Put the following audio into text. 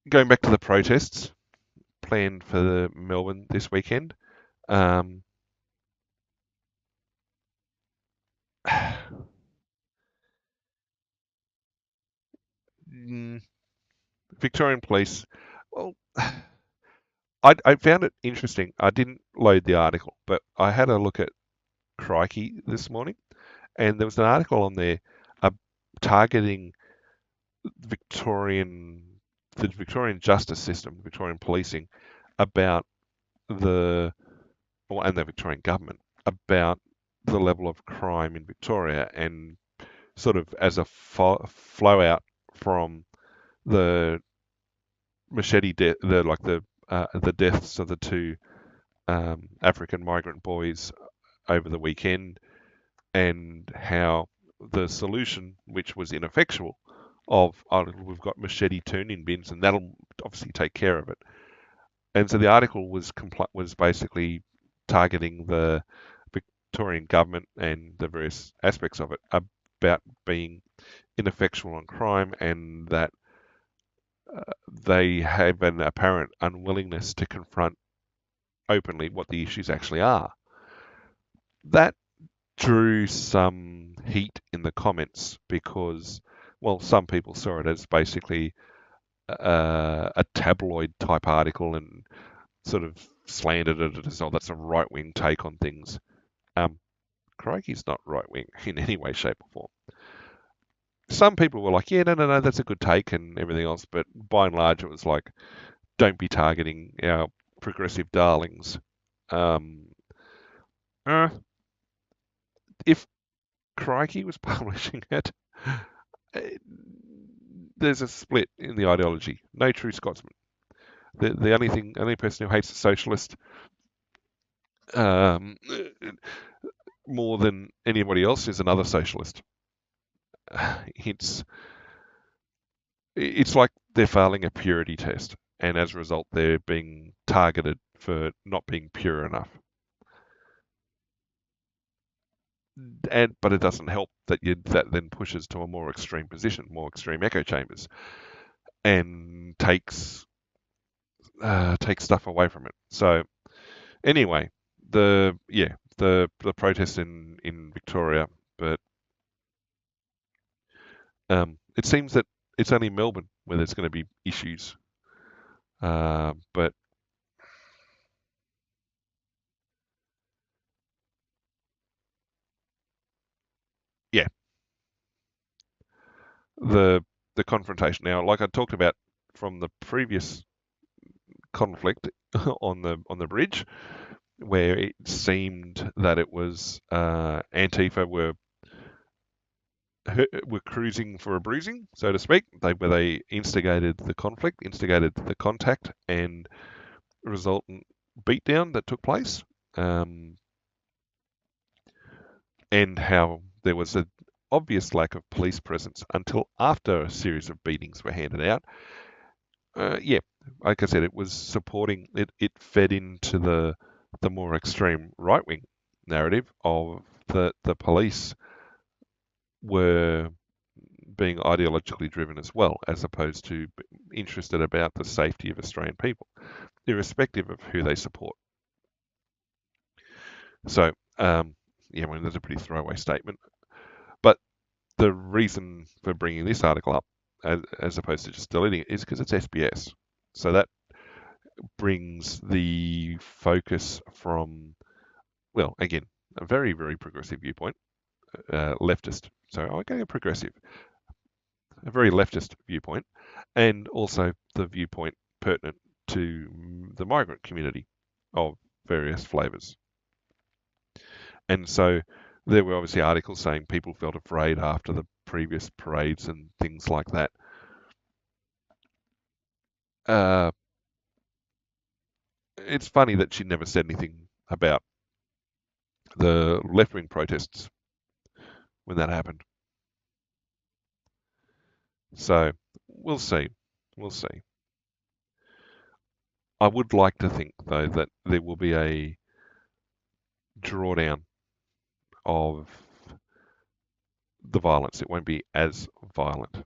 going back to the protests planned for Melbourne this weekend. Um, Victorian Police. Well, I found it interesting. I didn't load the article, but I had a look at Crikey this morning, and there was an article on there uh, targeting Victorian the Victorian justice system, Victorian policing, about the and the Victorian government about the level of crime in Victoria, and sort of as a flow out from the machete death, the deaths of the two African migrant boys over the weekend, and how the solution, which was ineffectual, of we've got machete turn-in bins and that'll obviously take care of it. And so the article was basically targeting the Victorian government and the various aspects of it about being ineffectual on crime, and that they have an apparent unwillingness to confront openly what the issues actually are. That drew some heat in the comments because, well, some people saw it as basically a tabloid type article and sort of slandered it as, oh, that's a right wing take on things. Um, Crikey's not right wing in any way, shape, or form. Some people were like, yeah, no, that's a good take and everything else, but by and large, it was like, don't be targeting our progressive darlings. Um, uh, if Crikey was publishing it, there's a split in the ideology. No true Scotsman. The only person who hates a socialist um, more than anybody else is another socialist. It's it's like they're failing a purity test, and as a result, they're being targeted for not being pure enough. And but it doesn't help that that then pushes to a more extreme position, more extreme echo chambers, and takes stuff away from it. So anyway, the protests in Victoria, but it seems that it's only Melbourne where there's going to be issues. But yeah, the the confrontation now, like I talked about from the previous conflict on the bridge, where it seemed that it was Antifa were cruising for a bruising, so to speak. They instigated the conflict, instigated the contact, and resultant beatdown that took place, um, and how there was an obvious lack of police presence until after a series of beatings were handed out. Yeah, like I said, it was supporting it. It fed into the more extreme right wing narrative of the police were being ideologically driven as well, as opposed to interested about the safety of Australian people, irrespective of who they support. So, yeah, I mean, that's a pretty throwaway statement. But the reason for bringing this article up, as opposed to just deleting it, is because it's SBS. So that brings the focus from, well, again, a very, very progressive viewpoint, leftist. So I'll go progressive, a very leftist viewpoint, and also the viewpoint pertinent to the migrant community of various flavours. And so there were obviously articles saying people felt afraid after the previous parades and things like that. Uh, it's funny that she never said anything about the left wing protests when that happened. So we'll see. We'll see. I would like to think, though, that there will be a drawdown of the violence. It won't be as violent.